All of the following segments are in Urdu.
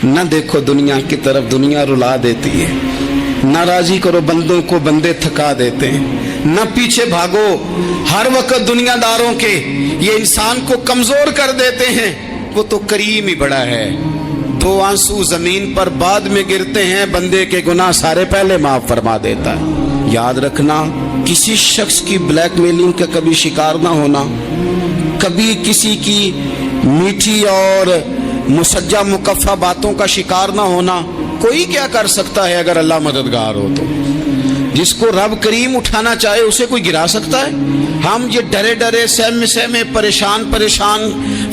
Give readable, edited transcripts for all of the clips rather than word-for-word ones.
نہ دیکھو دنیا کی طرف، دنیا رلا دیتی ہے، نہ راضی کرو بندوں کو، بندے تھکا دیتے ہیں، نہ پیچھے بھاگو ہر وقت دنیا داروں کے، یہ انسان کو کمزور کر دیتے ہیں۔ وہ تو کریم ہی بڑا ہے، 2 آنسو زمین پر بعد میں گرتے ہیں، بندے کے گناہ سارے پہلے معاف فرما دیتا ہے۔ یاد رکھنا، کسی شخص کی بلیک میلنگ کا کبھی شکار نہ ہونا، کبھی کسی کی میٹھی اور مسجع مکفہ باتوں کا شکار نہ ہونا۔ کوئی کیا کر سکتا ہے اگر اللہ مددگار ہو تو؟ جس کو رب کریم اٹھانا چاہے اسے کوئی گرا سکتا ہے؟ ہم یہ ڈرے ڈرے سہمے سہمے پریشان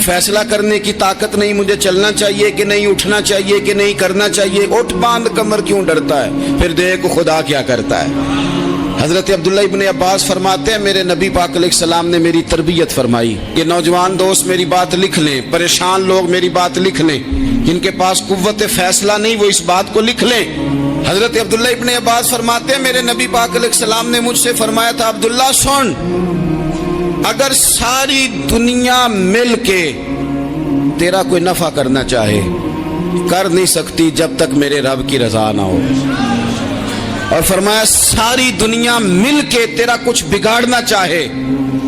فیصلہ کرنے کی طاقت نہیں، مجھے چلنا چاہیے کہ نہیں، اٹھنا چاہیے کہ نہیں، کرنا چاہیے، اٹھ باندھ کمر کیوں ڈرتا ہے؟ پھر دیکھ خدا کیا کرتا ہے۔ حضرت عبداللہ ابن عباس فرماتے ہیں میرے نبی پاک علیہ السلام نے میری تربیت فرمائی کہ نوجوان دوست میری بات لکھ لیں، پریشان لوگ میری بات لکھ لیں، جن کے پاس قوت فیصلہ نہیں وہ اس بات کو لکھ لیں۔ حضرت عبداللہ ابن عباس فرماتے ہیں میرے نبی پاک علیہ السلام نے مجھ سے فرمایا تھا، عبداللہ سن، اگر ساری دنیا مل کے تیرا کوئی نفع کرنا چاہے کر نہیں سکتی جب تک میرے رب کی رضا نہ ہو، اور فرمایا ساری دنیا مل کے تیرا کچھ بگاڑنا چاہے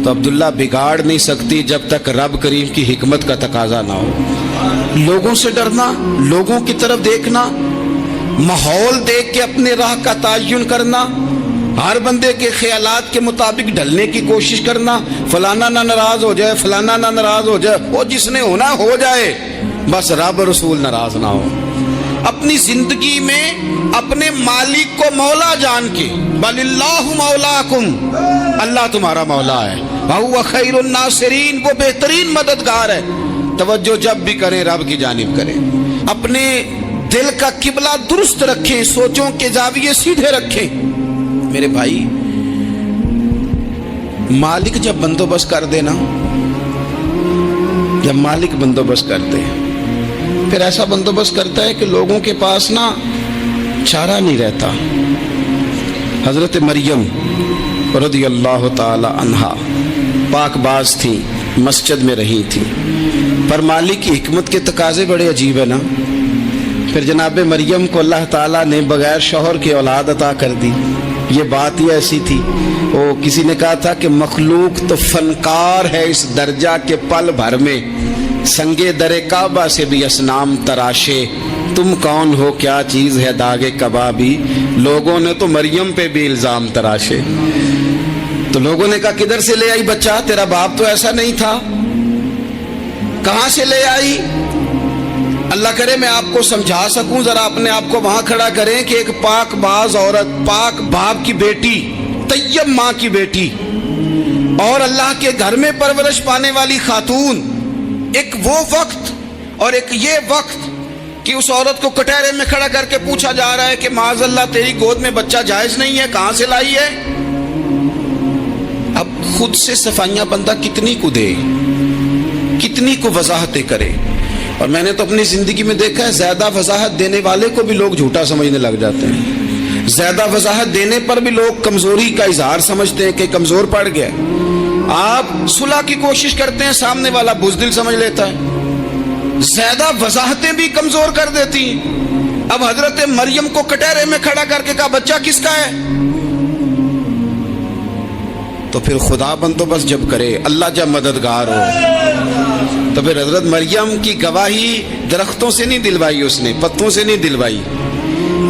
تو عبداللہ بگاڑ نہیں سکتی جب تک رب کریم کی حکمت کا تقاضا نہ ہو۔ لوگوں سے ڈرنا، لوگوں کی طرف دیکھنا، ماحول دیکھ کے اپنے راہ کا تعین کرنا، ہر بندے کے خیالات کے مطابق ڈھلنے کی کوشش کرنا، فلانا نہ ناراض ہو جائے، فلانا نہ ناراض ہو جائے، وہ جس نے ہونا ہو جائے، بس رب رسول ناراض نہ ہو۔ اپنی زندگی میں اپنے مالک کو مولا جان کے، بل اللہ مولاکم، اللہ تمہارا مولا ہے، وہو خیر الناصرین، وہ بہترین مددگار ہے۔ توجہ جب بھی کریں رب کی جانب کریں، اپنے دل کا قبلہ درست رکھیں، سوچوں کے زاویے سیدھے رکھیں۔ میرے بھائی، مالک جب بندوبست کر دے نا، جب مالک بندوبست کر دے پھر ایسا بندوبست کرتا ہے کہ لوگوں کے پاس نا چارہ نہیں رہتا۔ حضرت مریم رضی اللہ تعالی عنہا پاک باز تھی، مسجد میں رہی تھی، پر مالک کی حکمت کے تقاضے بڑے عجیب ہے نا۔ پھر جناب مریم کو اللہ تعالیٰ نے بغیر شوہر کے اولاد عطا کر دی۔ یہ بات ہی ایسی تھی، وہ کسی نے کہا تھا کہ مخلوق تو فنکار ہے اس درجہ کے پل بھر میں سنگے در کعبہ سے بھی اصنام تراشے، تم کون ہو کیا چیز ہے داغ کبابی، لوگوں نے تو مریم پہ بھی الزام تراشے۔ تو لوگوں نے کہا کدھر سے لے آئی بچہ، تیرا باپ تو ایسا نہیں تھا، کہاں سے لے آئی؟ اللہ کرے میں آپ کو سمجھا سکوں، ذرا اپنے آپ کو وہاں کھڑا کریں کہ ایک پاک باز عورت، پاک باپ کی بیٹی، طیب ماں کی بیٹی، اور اللہ کے گھر میں پرورش پانے والی خاتون، ایک وہ وقت اور ایک یہ وقت کہ اس عورت کو کٹہرے میں کھڑا کر کے پوچھا جا رہا ہے کہ معاذ اللہ تیری گود میں بچہ جائز نہیں ہے، کہاں سے لائی ہے؟ اب خود سے صفائیاں بندہ کتنی کو دے، کتنی کو وضاحتیں کرے۔ اور میں نے تو اپنی زندگی میں دیکھا ہے زیادہ وضاحت دینے والے کو بھی لوگ جھوٹا سمجھنے لگ جاتے ہیں، زیادہ وضاحت دینے پر بھی لوگ کمزوری کا اظہار سمجھتے ہیں کہ کمزور پڑ گیا۔ آپ صلح کی کوشش کرتے ہیں، سامنے والا بزدل سمجھ لیتا ہے، زیادہ وضاحتیں بھی کمزور کر دیتی ہیں۔ اب حضرت مریم کو کٹہرے میں کھڑا کر کے کہا بچہ کس کا ہے؟ تو پھر خدا بندوبست جب کرے، اللہ جب مددگار ہو، تو پھر حضرت مریم کی گواہی درختوں سے نہیں دلوائی، اس نے پتوں سے نہیں دلوائی،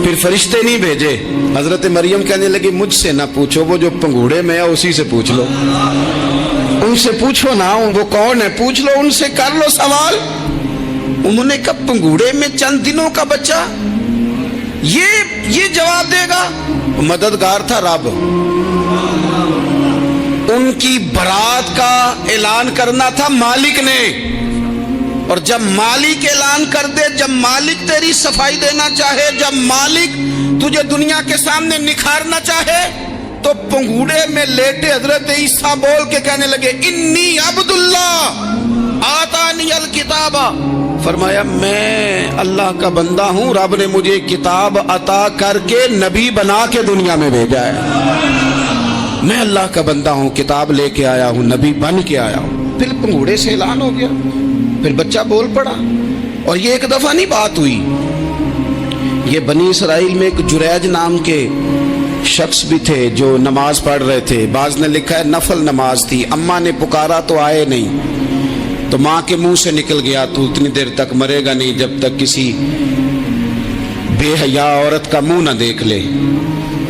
پھر فرشتے نہیں بھیجے۔ حضرت مریم کہنے لگی مجھ سے نہ پوچھو، وہ جو پنگوڑے میں ہے اسی سے پوچھ لو، ان سے پوچھو نا، وہ کون ہے پوچھ لو، ان سے کر لو سوال۔ انہوں نے کہا پنگوڑے میں چند دنوں کا بچہ، یہ جواب دے گا؟ مددگار تھا رب، ان کی برات کا اعلان کرنا تھا مالک نے، اور جب مالک اعلان کر دے، جب مالک تیری صفائی دینا چاہے، جب مالک تجھے دنیا کے سامنے نکھارنا چاہے، تو پنگوڑے میں لیٹے حضرت عیسیٰ بول کے کہنے لگے انی عبداللہ آتانی الکتاب، فرمایا میں اللہ کا بندہ ہوں، رب نے مجھے کتاب عطا کر کے نبی بنا کے دنیا میں بھیجا ہے، میں اللہ کا بندہ ہوں، کتاب لے کے آیا ہوں، نبی بن کے آیا ہوں۔ پھر پنگوڑے سے اعلان ہو گیا، پھر بچہ بول پڑا، اور یہ ایک دفعہ نہیں بات ہوئی، یہ بنی اسرائیل میں ایک جریج نام کے شخص بھی تھے جو نماز پڑھ رہے تھے، بعض نے لکھا ہے نفل نماز تھی، اماں نے پکارا تو آئے نہیں، تو ماں کے منہ سے نکل گیا تو اتنی دیر تک مرے گا نہیں جب تک کسی بے حیا عورت کا منہ نہ دیکھ لے۔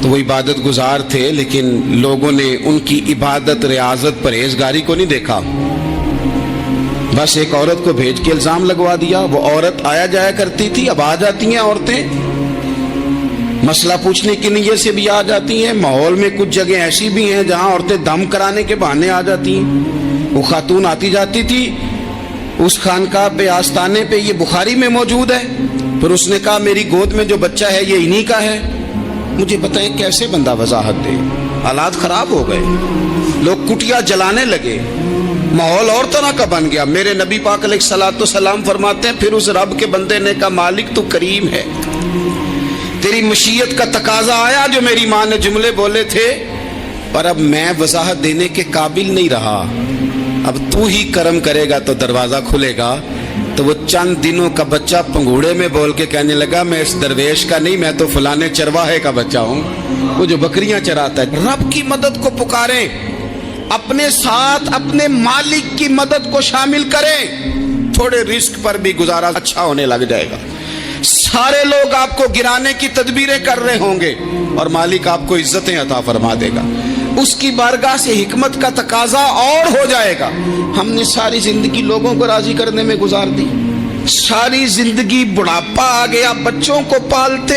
تو وہ عبادت گزار تھے، لیکن لوگوں نے ان کی عبادت، ریاضت، پرہیزگاری کو نہیں دیکھا، بس ایک عورت کو بھیج کے الزام لگوا دیا۔ وہ عورت آیا جایا کرتی تھی، اب آ جاتی ہیں عورتیں، مسئلہ پوچھنے کی نیت سے بھی آ جاتی ہیں۔ ماحول میں کچھ جگہ ایسی بھی ہیں جہاں عورتیں دم کرانے کے بہانے آ جاتی ہیں۔ وہ خاتون آتی جاتی تھی اس خانقاہ پہ، آستانے پہ، یہ بخاری میں موجود ہے۔ پھر اس نے کہا میری گود میں جو بچہ ہے یہ انہی کا ہے۔ مجھے بتائیں کیسے بندہ وضاحت دے؟ حالات خراب ہو گئے، لوگ کٹیا جلانے لگے، ماحول اور طرح کا بن گیا۔ میرے نبی پاک علیہ الصلوۃ والسلام فرماتے ہیں پھر اس رب کے بندے نے کہا مالک تو کریم ہے، تیری مشیت کا تقاضا آیا جو میری ماں نے جملے بولے تھے، پر اب میں وضاحت دینے کے قابل نہیں رہا، اب تو ہی کرم کرے گا تو دروازہ کھلے گا۔ تو وہ چند دنوں کا بچہ پنگوڑے میں بول کے کہنے لگا میں اس درویش کا نہیں، میں تو فلانے چرواہے کا بچہ ہوں، وہ جو بکریاں چراتا ہے۔ رب کی مدد کو پکاریں، اپنے ساتھ اپنے مالک کی مدد کو شامل کریں، تھوڑے رزق پر بھی گزارا اچھا ہونے لگ جائے گا۔ سارے لوگ آپ کو گرانے کی تدبیریں کر رہے ہوں گے اور مالک آپ کو عزتیں عطا فرما دے گا، اس کی بارگاہ سے حکمت کا تقاضا اور ہو جائے گا۔ ہم نے ساری زندگی لوگوں کو راضی کرنے میں گزار دی، ساری زندگی بڑھاپا آ گیا بچوں کو پالتے،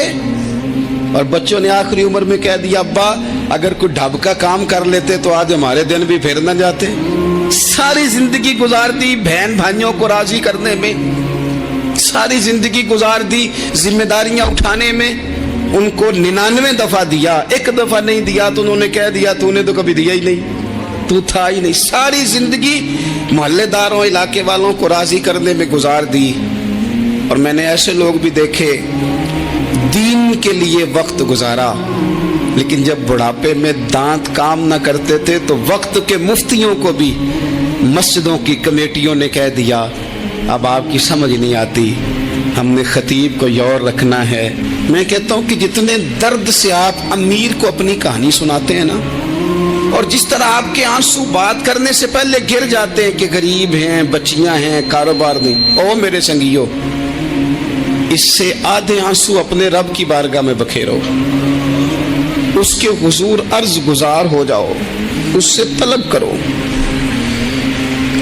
اور بچوں نے آخری عمر میں کہہ دیا ابا اگر کوئی ڈھب کا کام کر لیتے تو آج ہمارے دن بھی پھر نہ جاتے۔ ساری زندگی گزار دی بہن بھائیوں کو راضی کرنے میں، ساری زندگی گزار دی ذمہ داریاں اٹھانے میں، ان کو 99 دفعہ دیا، ایک دفعہ نہیں دیا تو انہوں نے کہہ دیا تو نے تو کبھی دیا ہی نہیں، تو تھا ہی نہیں۔ ساری زندگی محلے داروں، علاقے والوں کو راضی کرنے میں گزار دی۔ اور میں نے ایسے لوگ بھی دیکھے دین کے لیے وقت گزارا، لیکن جب بڑھاپے میں دانت کام نہ کرتے تھے تو وقت کے مفتیوں کو بھی مسجدوں کی کمیٹیوں نے کہہ دیا اب آپ کی سمجھ نہیں آتی، ہم نے خطیب کو یور رکھنا ہے۔ میں کہتا ہوں کہ جتنے درد سے آپ امیر کو اپنی کہانی سناتے ہیں نا، اور جس طرح آپ کے آنسو بات کرنے سے پہلے گر جاتے ہیں کہ غریب ہیں، بچیاں ہیں، کاروبار نہیں، او میرے سنگیو، اس سے آدھے آنسو اپنے رب کی بارگاہ میں بکھیرو، اس کے حضور عرض گزار ہو جاؤ، اس سے طلب کرو۔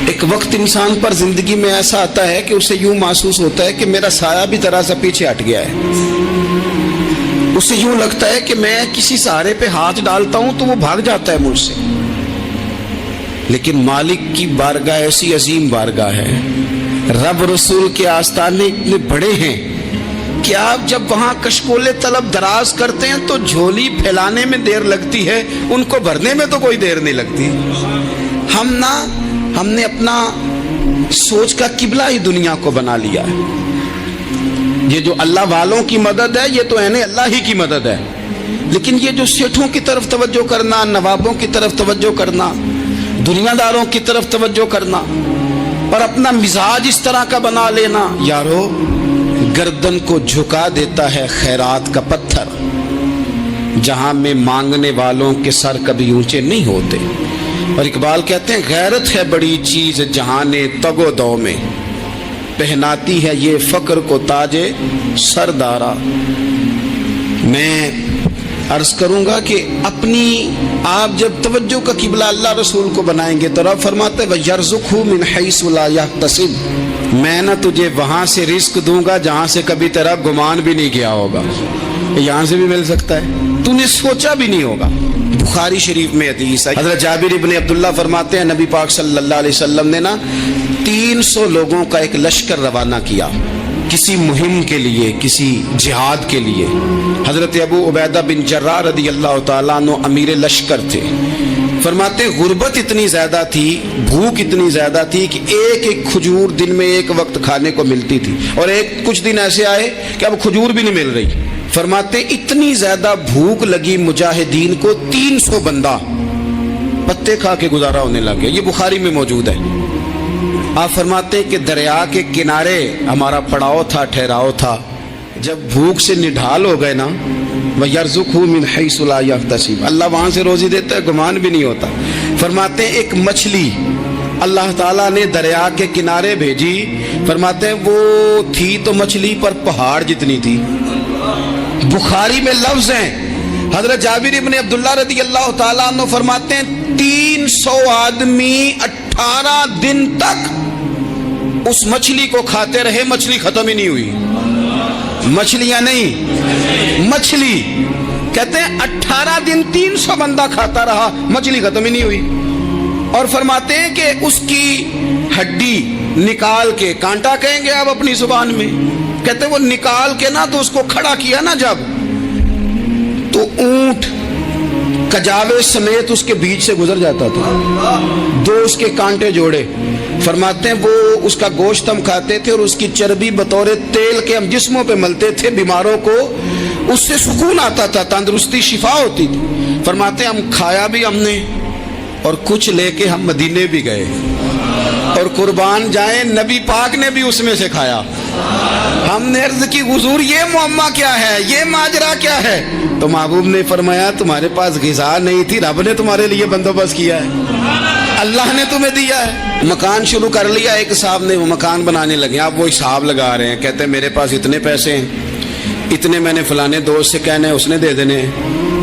ایک وقت انسان پر زندگی میں ایسا آتا ہے کہ اسے یوں محسوس ہوتا ہے کہ میرا سایہ بھی ذرا سا پیچھے ہٹ گیا ہے، اسے یوں لگتا ہے کہ میں کسی سہارے پہ ہاتھ ڈالتا ہوں تو وہ بھاگ جاتا ہے مجھ سے، لیکن مالک کی بارگاہ ایسی عظیم بارگاہ ہے، رب رسول کے آستانے اتنے بڑے ہیں کہ آپ جب وہاں کشکولے طلب دراز کرتے ہیں تو جھولی پھیلانے میں دیر لگتی ہے، ان کو بھرنے میں تو کوئی دیر نہیں لگتی۔ ہم نے اپنا سوچ کا قبلہ ہی دنیا کو بنا لیا ہے۔ یہ جو اللہ والوں کی مدد ہے یہ تو اللہ ہی کی مدد ہے، لیکن یہ جو سیٹھوں کی طرف توجہ کرنا، نوابوں کی طرف توجہ کرنا، دنیا داروں کی طرف توجہ کرنا اور اپنا مزاج اس طرح کا بنا لینا، یارو گردن کو جھکا دیتا ہے خیرات کا پتھر، جہاں میں مانگنے والوں کے سر کبھی اونچے نہیں ہوتے۔ اور اقبال کہتے ہیں غیرت ہے بڑی چیز جہانے تگ و دو میں، پہناتی ہے یہ فقر کو تاج سردارا۔ میں عرض کروں گا کہ اپنی آپ جب توجہ کا قبلہ اللہ رسول کو بنائیں گے تو رب فرماتے ہیں وَيَرْزُقْهُ مِنْ حَيْثُ لَا يَحْتَسِبُ، میں نہ تجھے وہاں سے رزق دوں گا جہاں سے کبھی تیرا گمان بھی نہیں کیا ہوگا، یہاں سے بھی مل سکتا ہے، تو نے سوچا بھی نہیں ہوگا۔ بخاری شریف میں حدیث ہے، حضرت جابر ابن عبداللہ فرماتے ہیں نبی پاک صلی اللہ علیہ وسلم نے 300 لوگوں کا ایک لشکر روانہ کیا کسی مہم کے لیے، کسی جہاد کے لیے۔ حضرت ابو عبیدہ بن جراح رضی اللہ تعالیٰ عنہ امیر لشکر تھے۔ فرماتے غربت اتنی زیادہ تھی، بھوک اتنی زیادہ تھی کہ ایک ایک کھجور دن میں ایک وقت کھانے کو ملتی تھی، اور کچھ دن ایسے آئے کہ اب کھجور بھی نہیں مل رہی۔ فرماتے اتنی زیادہ بھوک لگی مجاہدین کو 300 بندہ پتے کھا کے گزارا ہونے لگے، یہ بخاری میں موجود ہے۔ آپ فرماتے ہیں کہ دریا کے کنارے ہمارا پڑاؤ تھا، ٹھہراؤ تھا. جب بھوک سے نڈھال ہو گئے نا، وَيَرْزُقْهُ مِنْ حَيْثُ لَا يَحْتَسِبُ، اللہ وہاں سے روزی دیتا ہے، گمان بھی نہیں ہوتا. فرماتے ہیں ایک مچھلی اللہ تعالیٰ نے دریا کے کنارے بھیجی. فرماتے ہیں وہ تھی تو مچھلی پر پہاڑ جتنی تھی. بخاری میں لفظ ہیں، حضرت جابر ابن عبداللہ رضی اللہ تعالیٰ عنہ فرماتے ہیں 300 آدمی 18 دن تک اس مچھلی کو کھاتے رہے، مچھلی ختم ہی نہیں ہوئی. مچھلیاں نہیں، مچھلی. کہتے ہیں 18 دن 300 بندہ کھاتا رہا، مچھلی ختم ہی نہیں ہوئی. اور فرماتے ہیں کہ اس کی ہڈی نکال کے، کانٹا کہیں گے آپ اپنی زبان میں، کہتے ہیں وہ نکال کے نا تو اس کو کھڑا کیا نا جب، تو اونٹ کجاوے سمیت اس کے بیچ سے گزر جاتا تھا. 2 اس کے کانٹے جوڑے. فرماتے ہیں وہ اس کا گوشت ہم کھاتے تھے اور اس کی چربی بطور تیل کے ہم جسموں پہ ملتے تھے. بیماروں کو اس سے سکون آتا تھا، تندرستی، شفا ہوتی تھی. فرماتے ہیں ہم کھایا بھی ہم نے، اور کچھ لے کے ہم مدینے بھی گئے، اور قربان جائیں نبی پاک نے بھی اس میں سے کھایا. ہم نے عرض کی حضور یہ معمہ کیا ہے، یہ ماجرا کیا ہے؟ تو محبوب نے فرمایا تمہارے پاس غذا نہیں تھی، رب نے تمہارے لیے بندوبست کیا ہے، اللہ نے تمہیں دیا ہے. مکان شروع کر لیا ایک صاحب نے، وہ مکان بنانے لگے. آپ وہ حساب لگا رہے ہیں، کہتے ہیں میرے پاس اتنے پیسے ہیں، اتنے میں نے فلانے دوست سے کہنا ہے اس نے دے دینے،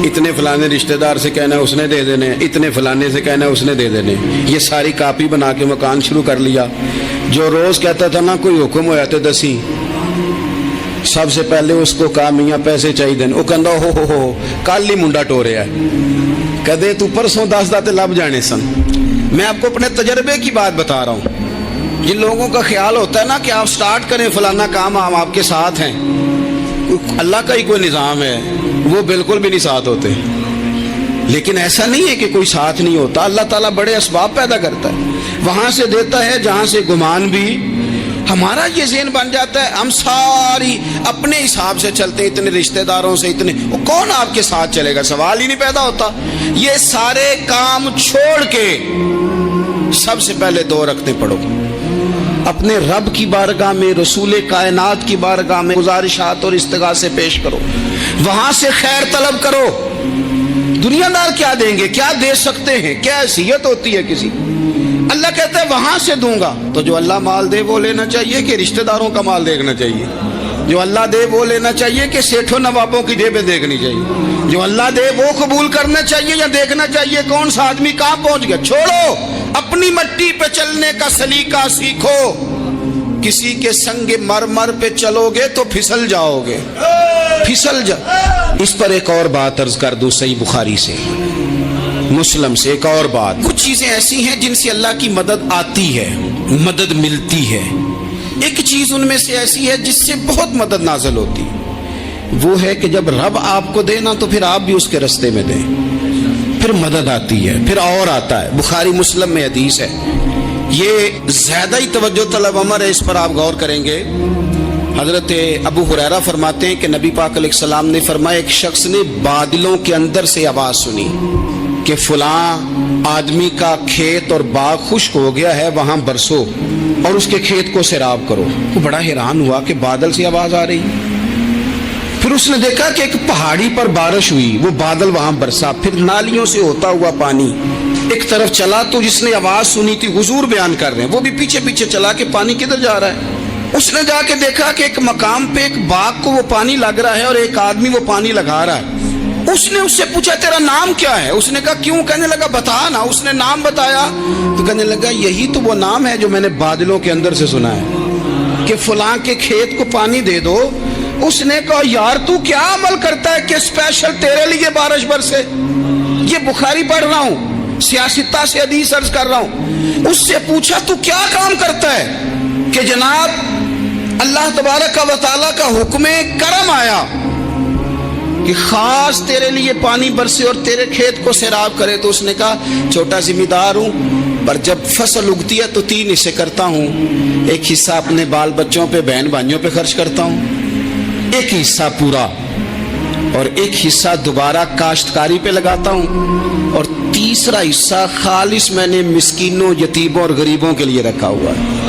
اتنے فلانے رشتہ دار سے کہنا ہے اس نے دے دینے، اتنے فلانے سے کہنا ہے اس نے دے دینے. یہ ساری کاپی بنا کے مکان شروع کر لیا. جو روز کہتا تھا نا کوئی حکم ہو جاتے دسی، سب سے پہلے اس کو کہا میاں پیسے چاہیے. وہ کہندا ہو کل ہی منڈا ٹورے ہے، کدے تو پرسوں 10 داتے لب جانے سن. میں آپ کو اپنے تجربے کی بات بتا رہا ہوں. جن لوگوں کا خیال ہوتا ہے نا کہ آپ سٹارٹ کریں فلانا کام، ہم آپ کے ساتھ ہیں، اللہ کا ہی کوئی نظام ہے، وہ بالکل بھی نہیں ساتھ ہوتے. لیکن ایسا نہیں ہے کہ کوئی ساتھ نہیں ہوتا. اللہ تعالیٰ بڑے اسباب پیدا کرتا ہے، وہاں سے دیتا ہے جہاں سے گمان بھی. ہمارا یہ ذہن بن جاتا ہے ہم ساری اپنے حساب سے چلتے، اتنے رشتہ داروں سے، اتنے، وہ کون آپ کے ساتھ چلے گا؟ سوال ہی نہیں پیدا ہوتا. یہ سارے کام چھوڑ کے سب سے پہلے 2 رکعتیں پڑھو، اپنے رب کی بارگاہ میں، رسول کائنات کی بارگاہ میں گزارشات اور استغاثے پیش کرو، وہاں سے خیر طلب کرو. دنیا دار کیا دیں گے، کیا دے سکتے ہیں، کیا حیثیت ہوتی ہے کسی؟ اللہ کہتا ہے وہاں سے دوں گا. تو جو اللہ مال دے وہ لینا چاہیے کہ رشتہ داروں کا مال دیکھنا چاہیے؟ جو اللہ دے وہ لینا چاہیے کہ سیٹھوں نوابوں کی جیبیں دیکھنی چاہیے؟ جو اللہ دے وہ قبول کرنا چاہیے یا دیکھنا چاہیے کون سا آدمی کہاں پہنچ گیا؟ چھوڑو، اپنی مٹی پہ چلنے کا سلیقہ سیکھو. کسی کے سنگ مرمر پہ چلو گے تو پھسل جاؤ گے، پھسل جا. اس پر ایک اور بات عرض کر دوں، صحیح بخاری سے، مسلم سے ایک اور بات. کچھ چیزیں ایسی ہیں جن سے اللہ کی مدد آتی ہے، مدد ملتی ہے. ایک چیز ان میں سے ایسی ہے جس سے بہت مدد نازل ہوتی، وہ ہے کہ جب رب آپ کو دے نا تو پھر آپ بھی اس کے رستے میں دیں، پھر مدد آتی ہے، پھر اور آتا ہے. بخاری مسلم میں حدیث ہے، یہ زیادہ ہی توجہ طلب امر ہے، اس پر آپ غور کریں گے. حضرت ابو ہریرہ فرماتے ہیں کہ نبی پاک علیہ السلام نے فرمایا ایک شخص نے بادلوں کے اندر سے آواز سنی کہ فلاں آدمی کا کھیت اور باغ خشک ہو گیا ہے، وہاں برسو اور اس کے کھیت کو سیراب کرو. وہ بڑا حیران ہوا کہ بادل سے آواز آ رہی. پھر اس نے دیکھا کہ ایک پہاڑی پر بارش ہوئی، وہ بادل وہاں برسا، پھر نالیوں سے ہوتا ہوا پانی ایک طرف چلا. تو جس نے آواز سنی تھی، حضور بیان کر رہے ہیں، وہ بھی پیچھے پیچھے چلا کہ پانی کدھر جا رہا ہے. اس نے جا کے دیکھا کہ ایک مقام پہ ایک باغ کو وہ پانی لگ رہا ہے اور ایک آدمی وہ پانی لگا رہا ہے. اس نے اس سے پوچھا تیرا نام کیا ہے؟ اس نے کہا کیوں؟ کہنے لگا بتا نا. اس نے نام بتایا تو کہنے لگا یہی تو وہ نام ہے جو میں نے بادلوں کے اندر سے سنا ہے کہ فلاں کے کھیت کو پانی دے دو. اس نے کہا یار تو کیا عمل کرتا ہے کہ اسپیشل تیرے لیے بارش برسے؟ یہ بخاری پڑھ رہا ہوں، سیاستہ سے حدیث عرض کر رہا ہوں. اس سے پوچھا تو کیا کام کرتا ہے کہ جناب اللہ تبارک و تعالیٰ کا حکم کرم آیا کہ خاص تیرے لیے پانی برسے اور تیرے کھیت کو سیراب کرے. تو اس نے کہا چھوٹا ذمہ دار ہوں، پر جب فصل اگتی ہے تو 3 حصے کرتا ہوں. ایک حصہ اپنے بال بچوں پہ، بہن بھائیوں پہ خرچ کرتا ہوں، ایک حصہ پورا، اور ایک حصہ دوبارہ کاشتکاری پہ لگاتا ہوں، اور تیسرا حصہ خالص میں نے مسکینوں، یتیموں اور غریبوں کے لیے رکھا ہوا ہے.